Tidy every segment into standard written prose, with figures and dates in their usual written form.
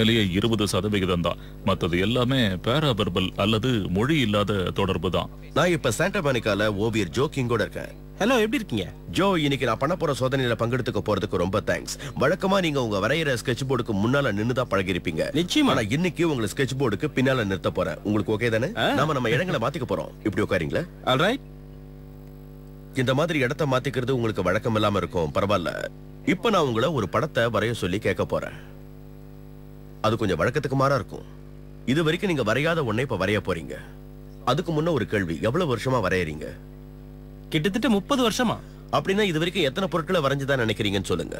நிலையே 20% தான். மத்தது எல்லாமே பேராவெர்பல் அல்லது மொழி இல்லாத தொடர்பு தான். நான் இப்ப சாண்டா மானிகால ஓவியர் ஜோ கிங்கோட இருக்கேன். ஹலோ, எப்படி இருக்கீங்க? ஜோ, இன்னைக்கு நான் பண்ண போற சோதனையில பங்கெடுத்துக்க போறதுக்கு ரொம்ப தேங்க்ஸ். வழக்கமா நீங்க உங்க வரைகிற ஸ்கெட்ச் போர்டுக்கு முன்னால நின்னுதான் பழகிருப்பீங்க. நிச்சயமா. ஆனா இன்னைக்கு உங்களை ஸ்கெட்ச் போர்டுக்கு பின்னால நிறுத்த போறேன். உங்களுக்கு ஓகே தானே? நம்ம இடங்களை மாத்திக்க போறோம். இப்படி உட்காரீங்களா? ஆல்ரைட். இந்த மாதிரி இடத்த மாத்திக்கிறது உங்களுக்கு வழக்கம் இல்லாம இருக்கும். பரவாயில்ல. இப்ப நான் உங்களை ஒரு படத்தை வரைய சொல்லி கேட்க போறேன். அது கொஞ்சம் வழக்கத்துக்கு மாறா இருக்கும். இது வரைக்கும் நீங்க வரையாத ஒன்னை இப்ப வரைய போறீங்க. அதுக்கு முன்ன ஒரு கேள்வி, எவ்வளவு வருஷமா வரையறீங்க? கிட்டத்தட்ட 30 வருஷமா. அப்படின்னா இது வரைக்கும் எத்தனை பொருட்களை வரைஞ்சுதான் நினைக்கிறீங்கன்னு சொல்லுங்க.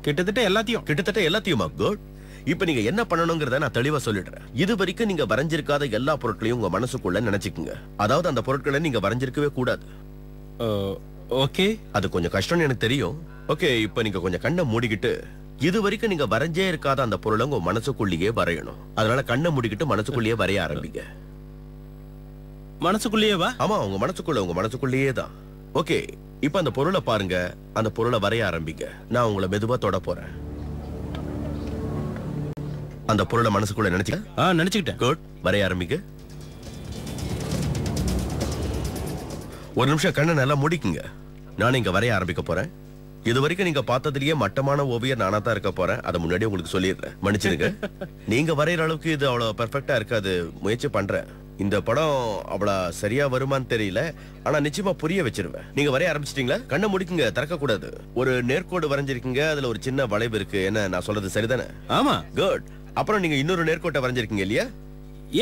கிட்டத்தட்ட எல்லாத்தையும். கிட்டத்தட்ட எல்லாத்தையுமா? குட். இப்ப நீங்க என்ன பண்ணணுங்கிறத நான் தெளிவா சொல்லிடுறேன். இது வரைக்கும் நீங்க வரைஞ்சிருக்காத எல்லா பொருட்களையும் உங்க மனசுக்குள்ள நினைச்சுக்குங்க. அதாவது அந்த பொருட்களை நீங்க வரைஞ்சிருக்கவே கூடாது. ஓகே. அது கொஞ்சம் கஷ்டம்னு எனக்கு தெரியும். ஓகே, இப்ப நீங்க கொஞ்சம் கண்ணை மூடிக்கிட்டு இது வரைக்கும் நீங்க வரைஞ்சே இருக்காத அந்த பொருளை உங்க மனசுக்குள்ளேயே வரையணும். அதனால கண்ணை மூடிக்கிட்டு மனசுக்குள்ளேயே வரைய ஆரம்பிங்க. மனசுக்குள்ளேயே வா? ஆமா, உங்க மனசுக்குள்ளேயே தான். ஓகே, இப்ப அந்த பொருளை பாருங்க. அந்த பொருளை வரைய ஆரம்பிங்க. நான் உங்களை மெதுவா தொட போறேன். அந்த பொருளை மனசுக்குள்ள நினைச்சுக்கிட்டேன். குட். வரைய ஆரம்பிங்க. ஒரு நிமிஷம் கண்ணை நல்லா முடிக்குங்க. நான் இங்க வரைய ஆரம்பிக்க போறேன். இது வரைக்கும் நீங்க பார்த்ததுலயே மட்டமான ஓவியர் நானா தான் இருக்க போறேன். அதை முன்னாடி உங்களுக்கு சொல்லிடுறேன். மன்னிச்சிடுங்க. நீங்க வரைகிற அளவுக்கு இது அவ்வளவு பெர்ஃபெக்ட்டா இருக்காது. முயற்சி பண்றேன். இந்த படம் அவ்வளவு சரியா வருமான்னு தெரியல. ஆனா நிச்சயமா புரிய வச்சிருவேன். நீங்க வரைய ஆரம்பிச்சிட்டீங்களா? கண்ணை முடிக்குங்க, திறக்க கூடாது. ஒரு நேர்கோடு வரைஞ்சிருக்கீங்க. அதுல ஒரு சின்ன வளைவு இருக்கு. என்ன நான் சொல்றது சரிதானே? ஆமா. குட். அப்புறம் நீங்க இன்னொரு நேர்கோட்டை வரைஞ்சிருக்கீங்க இல்லையா?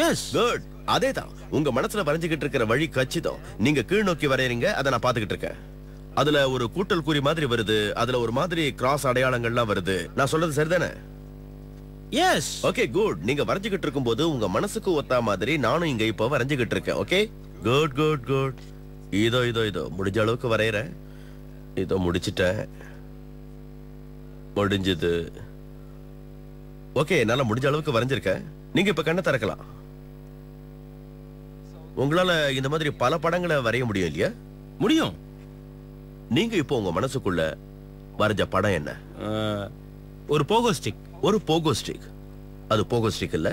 எஸ். குட். அதேதான். உங்க மனசுல வரைஞ்சுகிட்டு இருக்கிற வழி கச்சிதம். நீங்க கீழ் நோக்கி வரையறீங்க. அதை நான் பாத்துக்கிட்டு இருக்கேன். அதுல ஒரு கூட்டல் குறி மாதிரி வருது. அதுல ஒரு மாதிரி கிராஸ் அடையாளங்கள்லாம் வருது. நான் சொல்றது சரிதானே? எஸ். Okay, good. நீங்க வரைஞ்சுகிட்டு இருக்கும்போது உங்க மனசுக்கு ஒத்தா மாதிரி நானும் இங்க இப்ப வரைஞ்சுகிட்டு இருக்கேன். Okay, good good good. இதோ முடிஞ்ச அளவுக்கு வரையறேன். இதோ முடிச்சிட்டேன். முடிஞ்சது. ஓகே, நல்லா முடிஞ்ச அளவுக்கு வரைஞ்சிருக்கேன். நீங்க இப்ப கண்ணை திறக்கலாம். உங்களால இந்த மாதிரி பல படங்களை வரைய முடியும் இல்லையா? முடியும். நீங்க இப்போ உங்க மனசுக்குள்ள வரைஞ்ச படம் என்ன? ஒரு போகோ ஸ்டிக். ஒரு போகோ ஸ்டிக். அது போகோ ஸ்டிக் இல்ல.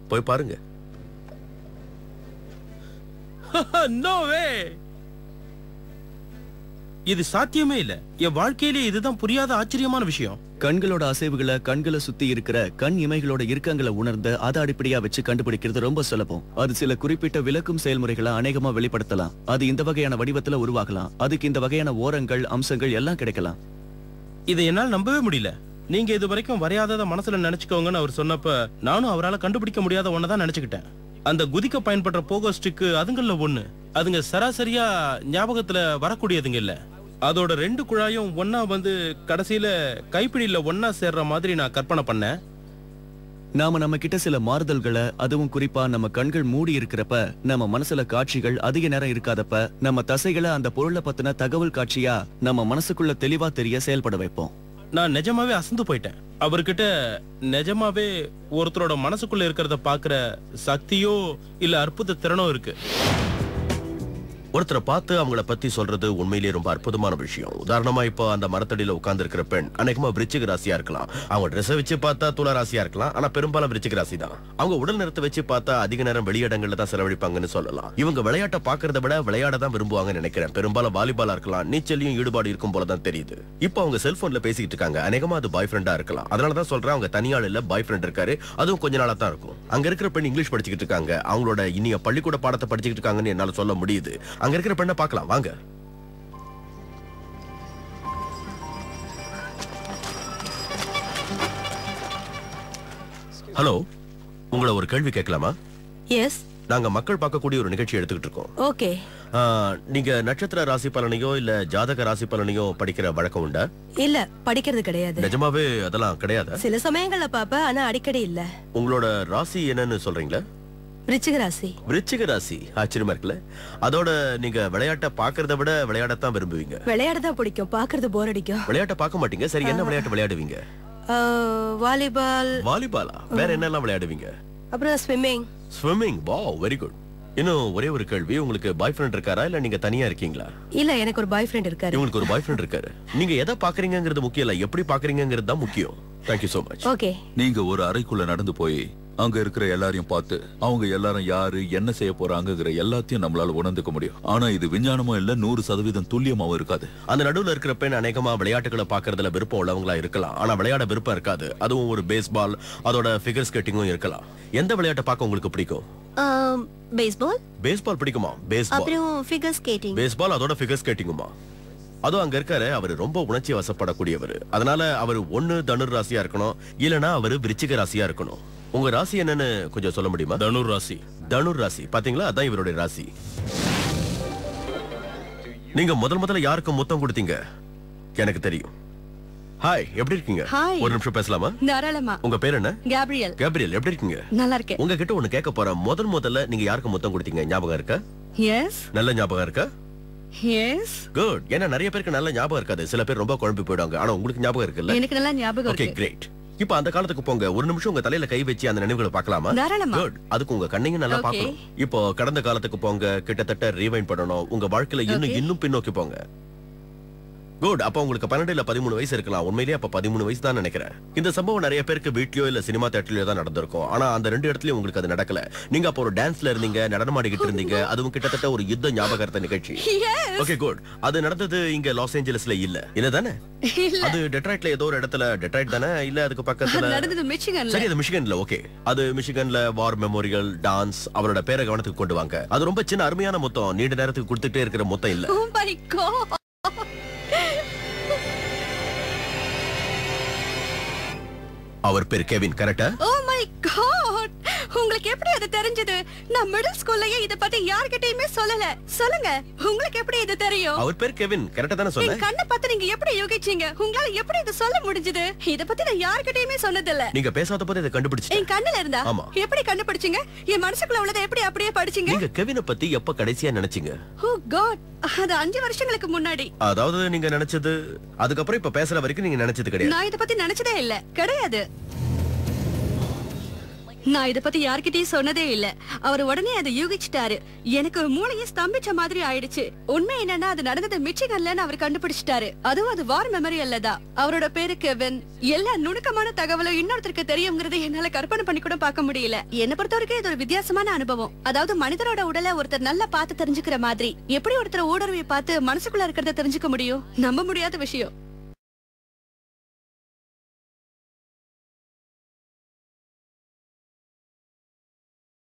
போய் பாருங்க. No way. இது சாத்தியமே இல்ல. என் வாழ்க்கையிலே இதுதான் புரியாத ஆச்சரியமான விஷயம். கண்களோட அசைவுகளை கண்களை சுத்தி இருக்கிற கண் இமைகளோட இறுக்கங்களை உணர்ந்து அதை அடிப்படையா வச்சு கண்டுபிடிக்கிறது ரொம்ப சுலபம். அது சில குறிப்பிட்ட விளக்கும் செயல்முறைகளை அநேகமா வெளிப்படுத்தலாம். அது இந்த வகையான வடிவத்துல உருவாகலாம். அதுக்கு இந்த வகையான ஓரங்கள், அம்சங்கள் எல்லாம் கிடைக்கலாம். இதை என்னால் நம்பவே முடியல. நீங்க இது வரைக்கும் வரையாதத மனசுல நினைச்சுக்கோங்கன்னு அவர் சொன்னப்ப நானும் அவரால் கண்டுபிடிக்க முடியாத ஒன்னதான் நினைச்சுக்கிட்டேன். அந்த குதிக்க பயன்படுற போகோ ஸ்டிக்கு அதுங்கள்ல ஒண்ணு. அதுங்க சராசரியா ஞாபகத்துல வரக்கூடியதுங்க இல்ல. அதோட 2 குழாயும் ஒன்னா வந்து கடைசியில கைப்பிடியில ஒன்னா சேர்ற மாதிரி நான் கற்பனை பண்ணேன். நாம நம்ம கிட்ட சில மாறுதல்களை, அதுவும் குறிப்பா நம்ம கண்கள் மூடி இருக்கிறப்ப, நம்ம மனசுல காட்சிகள் அதிக நேரம் இருக்காதப்ப, நம்ம தசைகளை அந்த பொருளை பத்தின தகவல் காட்சியா நம்ம மனசுக்குள்ள தெளிவா தெரிய செயல்பட வைப்போம். நான் நிஜமாவே அசந்து போயிட்டேன். அவர்கிட்ட நிஜமாவே ஒருத்தரோட மனசுக்குள்ள இருக்கிறத பாக்குற சக்தியோ இல்ல அற்புத திறனோ இருக்கு. ஒருத்தரை பார்த்து அவங்கள பத்தி சொல்றது உண்மையிலேயே ரொம்ப அற்புதமான விஷயம். உதாரணமா இப்போ அந்த மரத்தடியில உட்கார்ந்து இருக்கிற பெண் அநேகமா விருச்சிக ராசியா இருக்கலாம். அவங்க ட்ரெஸ் வச்சு பார்த்தா துலா ராசியா இருக்கலாம். ஆனா பெரும்பாலும் விருச்சிக ராசி தான். அவங்க உடல் நிறத்தை வச்சு பார்த்தா அதிக நேரம் வெளியிடங்கள்ல தான் செலவழிப்பாங்கன்னு சொல்லலாம். இவங்க விளையாட்டை பாக்குறத விட விளையாட தான் விரும்புவாங்கன்னு நினைக்கிறேன். பெரும்பாலும் வாலிபாலா இருக்கலாம். நீச்சலையும் ஈடுபாடு இருக்கும் போலதான் தெரியுது. இப்போ அவங்க செல்போன்ல பேசிக்கிட்டு இருக்காங்க. அநேகமா அது பாய் ஃப்ரெண்டா இருக்கலாம். அதனாலதான் சொல்றேன், அவங்க தனியாள் இல்ல, பாய் ஃப்ரெண்ட் இருக்காரு. அதுவும் கொஞ்ச நாளா தான் இருக்கும். அங்க இருக்கிற பெண் இங்கிலீஷ் படிச்சுக்கிட்டு இருக்காங்க. அவங்களோட இனிய பள்ளிக்கூட பாடத்தை படிச்சுக்கிட்டு இருக்காங்கன்னு என்னால சொல்ல முடியுது. அங்க இருக்கிற பெண்ணை பார்க்கலாம் வாங்க. ஹலோ, உங்களை ஒரு கேள்வி கேட்கலாமா? எஸ். நாங்க மக்கள் பார்க்கக்கூடிய ஒரு நிகழ்ச்சி எடுத்துக்கிட்டு இருக்கோம். ஓகே. நீங்க நட்சத்திர ராசி பலனையோ இல்ல ஜாதக ராசி பலனையோ படிக்கிற வழக்கம் உண்டா? இல்ல, படிக்கிறது கிடையாது. நிஜமாவே அதெல்லாம் கிடையாது? சில சமயங்கள்ல பாப்ப, ஆனா அடிக்கடி இல்ல. உங்களோட ராசி என்னன்னு சொல்றீங்களா? விருச்சிக ராசி. விருச்சிக ராசி ஆச்சரியமா இருக்குல்ல. அதோட நீங்க விளையாட்டை பாக்குறத விட விளையாடத்தான் விரும்புவீங்க. விளையாடதான் பிடிக்கும், பாக்குறது போர் அடிக்கும். விளையாட்டை பார்க்க மாட்டீங்க. சரி, என்ன விளையாட்டு விளையாடுவீங்க? வாலிபால். வாலிபாலா? வேற என்னெல்லாம் விளையாடுவீங்க? அப்புறம் swimming. Swimming. Wow, very good. இன்னும் ஒரே ஒரு கேள்வி, உங்களுக்கு பாய் ஃப்ரெண்ட் இருக்காரா இல்ல நீங்க தனியா இருக்கீங்களா? இல்ல எனக்கு ஒரு பாய் ஃப்ரெண்ட் இருக்காரு. உங்களுக்கு ஒரு பாய் ஃப்ரெண்ட் இருக்காரு. நீங்க எதை பாக்குறீங்கிறது முக்கியம் இல்ல, எப்படி பாக்குறீங்கிறது தான் முக்கியம். Thank you so much. Okay. நீங்க ஒரு அறைக்குள்ள நடந்து போய் அங்க இருக்கிற எல்லாரையும் பார்த்து அவங்க எல்லாரும் யாரு என்ன செய்ய போறாங்கங்கிற எல்லாத்தையும் நம்மளால உணர்ந்துக்க முடியும். ஆனா இது விஞ்ஞானமும் இல்ல, 100% துல்லியமாவும் இருக்காது. அந்த நடுவுல இருக்கிற பெண் அநேகமா விளையாட்டுகளை பாக்குறதுல விருப்பம் உள்ளவங்களா இருக்கலாம், ஆனா விளையாட விருப்பம் இருக்காது. அதுவும் ஒரு பேஸ்பால், அதோட ஃபிகர் ஸ்கேட்டிங்கும் இருக்கலாம். எந்த விளையாட்டை பார்க்க உங்களுக்கு பிடிக்கும்? பேஸ்பால். பேஸ்பால் பிடிக்குமா? பேஸ்பால் அப்புறம் ஃபிகர் ஸ்கேட்டிங். பேஸ்பால் அதோட ஃபிகர் ஸ்கேட்டிங்குமா? அதுவும் அங்க இருக்காரு, அவர் ரொம்ப உணர்ச்சி வசப்படக்கூடியவர். அதனால அவர் ஒண்ணு தனுர் ராசியா இருக்கணும், இல்லனா அவர் விருச்சிக ராசியா இருக்கணும். உங்க ராசி என்னன்னு கொஞ்சம் சொல்ல முடியுமா? தனுர் ராசி. தனுர் ராசி பாத்தீங்களா, அதான் இவருடைய ராசி. நீங்க முதல்ல யாருக்கு முத்தம் கொடுத்தீங்க? எனக்கு தெரியும். ஹாய், எப்படி இருக்கீங்க? Hi. ஒரு நிமிஷம் பேசலாமா? தாராளமா. உங்க பேர் என்ன? கேப்ரியல். கேப்ரியல், எப்படி இருக்கீங்க? நல்லா இருக்கேன். உங்ககிட்ட ஒண்ணு கேட்க போறேன். முதல்ல நீங்க யாருக்கு முத்தம் கொடுத்தீங்க ஞாபகம் இருக்கா? எஸ். நல்ல ஞாபகம் இருக்கா? எஸ். குட். ஏன்னா நிறைய பேருக்கு நல்ல ஞாபகம் இருக்காது, சில பேர் ரொம்ப குழம்பி போயிடுவாங்க. ஆனா உங்களுக்கு ஞாபகம் இருக்குல்ல? எனக்கு நல்லா ஞாபகம் ஓகே, இருக்கு. கிரேட். இப்ப அந்த காலத்துக்கு போங்க, ஒரு நிமிஷம் உங்க தலையில கை வச்சு அந்த நினைவுகளை பார்க்கலாமா? தாராளமா. குட். அதுக்கு உங்க கண்ணையும் நல்லா Okay. பார்க்கணும். இப்போ கடந்த காலத்துக்கு போங்க, கிட்டத்தட்ட ரீவைண்ட் பண்ணணும். உங்க வாழ்க்கையில இன்னும் பின்னோக்கி போங்க. குட். அப்ப உங்களுக்கு 12 இல்ல 13 வயசு இருக்கலாம். உண்மையிலேயே அப்ப 13 வயசு தான் நினைக்கிறேன். இந்த சம்பவம் நிறைய பேருக்கு வீட்லயோ இல்ல சினிமா தியேட்டர்லயோ தான் நடந்திருக்கும். ஆனா அந்த ரெண்டு இடத்துலயும் உங்களுக்கு அது நடக்கல. நீங்க அப்ப ஒரு டான்ஸ்ல இருந்தீங்க, நடனமாடிக்கிட்டு இருந்தீங்க. அதுவும் கிட்டத்தட்ட ஒரு யுத்த ஞாபகார்த்த நிகழ்ச்சி. Okay, good. அது நடந்தது இங்க லாஸ் ஏஞ்சல்ஸ்ல இல்ல தானே? அது டெட்ராய்ட்ல ஏதோ ஒரு இடத்துல. டெட்ராய்ட் தானே? இல்ல அதுக்கு பக்கத்துல நடந்தது மிச்சிகன்ல. சரி, அது மிச்சிகன்ல. ஓகே, அது மிச்சிகன்ல வார் மெமோரியல் டான்ஸ். அவரோட பேரை கவனத்துக்கு கொண்டு வாங்க. அது ரொம்ப சின்ன அருமையான முத்தம், நீண்ட நேரத்துக்கு கொடுத்துட்டே இருக்கிற முத்தம் இல்ல. Oh my god. அவர் பேர் கெவின், கரெக்டா? Oh my god. உங்களுக்கு எப்படி அது தெரிஞ்சது? நான் மிடில் ஸ்கூல்லயே இத பத்தி யார்கிட்டயுமே சொல்லல. சொல்லுங்க, உங்களுக்கு எப்படி இது தெரியும்? அவர் பேர் கெவின், கரெக்டா தானே சொன்னேன்? என் கண்ணை பார்த்து நீங்க எப்படி யோகிச்சீங்க? உங்களால எப்படி இது சொல்ல முடிஞ்சது? இத பத்தி நான் யார்கிட்டயுமே சொன்னதில்ல. நீங்க பேசாத போது இதை கண்டுபிடிச்சீங்க. என் கண்ணுல இருந்தா? ஆமா. எப்படி கண்டுபிடிச்சீங்க? என் மனசுக்குள்ள உள்ளதை எப்படி அப்படியே படிச்சீங்க? நீங்க கெவினை பத்தி எப்ப கடைசியா நினைச்சீங்க? Oh god. அது 5 வருஷங்களுக்கு முன்னாடி. அதாவது நீங்க நினைச்சது அதுக்கப்புறம் இப்ப பேசுற வரைக்கும் நீங்க நினைச்சது கிடையாது. நான் இத பத்தி நினைச்சதே இல்ல. கிடையாது. நான் இத பத்தி யார்கிட்டயும் சொன்னதே இல்ல. அவர் உடனே அதை யூகிச்சிட்டாரு. எனக்கு மூளையே ஸ்தம்பிச்ச மாதிரி ஆயிடுச்சு. உண்மை என்னன்னா, அது நடந்தது மிச்சிகன்லன்னு அவர் கண்டுபிடிச்சிட்டாரு. அதுவும் அது வார் மெமரி அல்லதான். அவரோட பேரு கெவின். எல்லா நுணுக்கமான தகவலும் இன்னொருத்தருக்கு தெரியுங்கிறத என்னால கற்பனை பண்ணி கூட பார்க்க முடியல. என்ன பொறுத்த வரைக்கும் இது ஒரு வித்தியாசமான அனுபவம். அதாவது மனிதரோட உடலை ஒருத்தர் நல்லா பார்த்து தெரிஞ்சுக்கிற மாதிரி. எப்படி ஒருத்தர் ஊடுருவி பார்த்து மனசுக்குள்ள இருக்கிறத தெரிஞ்சுக்க முடியும்? நம்ப முடியாத விஷயம்.